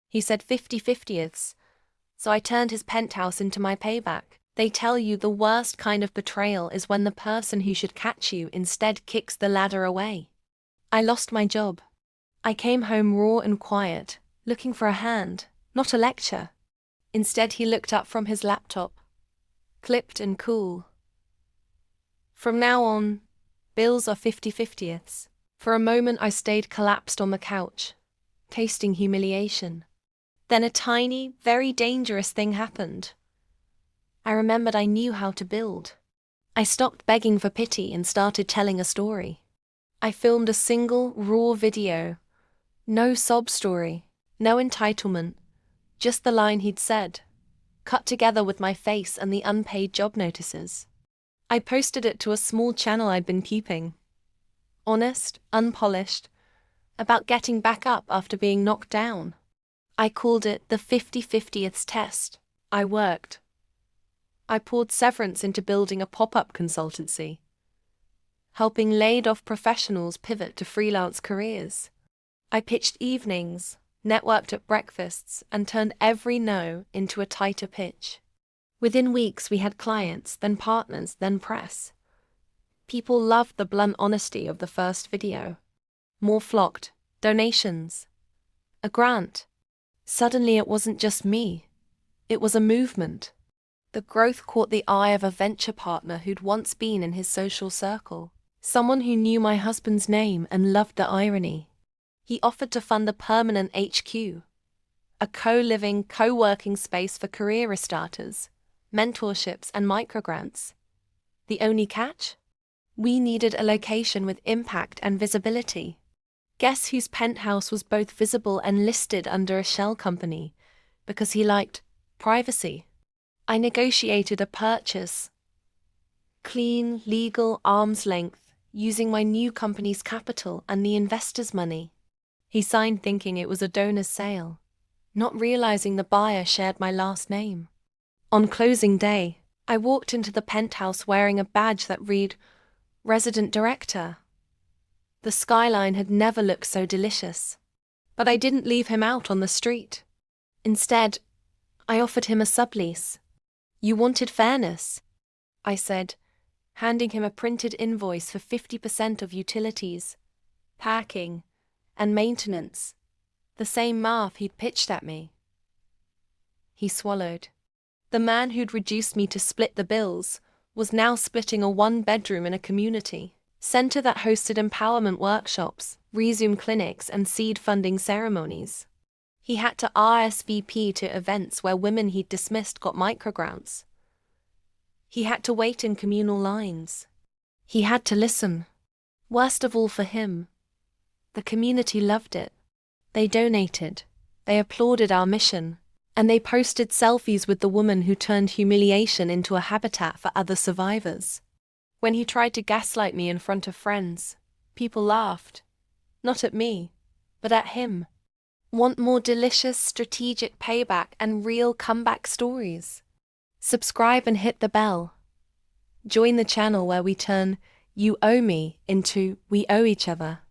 He said 50/50ths, so I turned his penthouse into my payback. They tell you the worst kind of betrayal is when the person who should catch you instead kicks the ladder away. I lost my job. I came home raw and quiet, looking for a hand, not a lecture. Instead, he looked up from his laptop, clipped and cool. From now on, bills are 50/50ths. For a moment I stayed collapsed on the couch, tasting humiliation. Then a tiny, very dangerous thing happened. I remembered I knew how to build. I stopped begging for pity and started telling a story. I filmed a single, raw video. No sob story, no entitlement, just the line he'd said, cut together with my face and the unpaid job notices. I posted it to a small channel I'd been keeping. Honest, unpolished, about getting back up after being knocked down. I called it the 50/50ths test. I worked. I poured severance into building a pop-up consultancy, helping laid-off professionals pivot to freelance careers. I pitched evenings, networked at breakfasts, and turned every no into a tighter pitch. Within weeks we had clients, then partners, then press. People loved the blunt honesty of the first video. More flocked, donations, a grant. Suddenly it wasn't just me. It was a movement. The growth caught the eye of a venture partner who'd once been in his social circle, someone who knew my husband's name and loved the irony. He offered to fund a permanent HQ, a co-living, co-working space for career restarters, mentorships and microgrants. The only catch? We needed a location with impact and visibility. Guess whose penthouse was both visible and listed under a shell company, because he liked privacy. I negotiated a purchase. Clean, legal, arm's length, using my new company's capital and the investor's money. He signed thinking it was a donor's sale, not realizing the buyer shared my last name. On closing day, I walked into the penthouse wearing a badge that read, Resident Director. The skyline had never looked so delicious. But I didn't leave him out on the street. Instead, I offered him a sublease. You wanted fairness, I said, handing him a printed invoice for 50% of utilities, parking, and maintenance, the same math he'd pitched at me. He swallowed. The man who'd reduced me to split the bills was now splitting a one-bedroom in a community center that hosted empowerment workshops, resume clinics, and seed funding ceremonies. He had to RSVP to events where women he'd dismissed got microgrants. He had to wait in communal lines. He had to listen. Worst of all for him, the community loved it. They donated, they applauded our mission, and they posted selfies with the woman who turned humiliation into a habitat for other survivors. When he tried to gaslight me in front of friends, people laughed. Not at me, but at him. Want more delicious, strategic payback and real comeback stories? Subscribe and hit the bell. Join the channel where we turn "you owe me" into "we owe each other."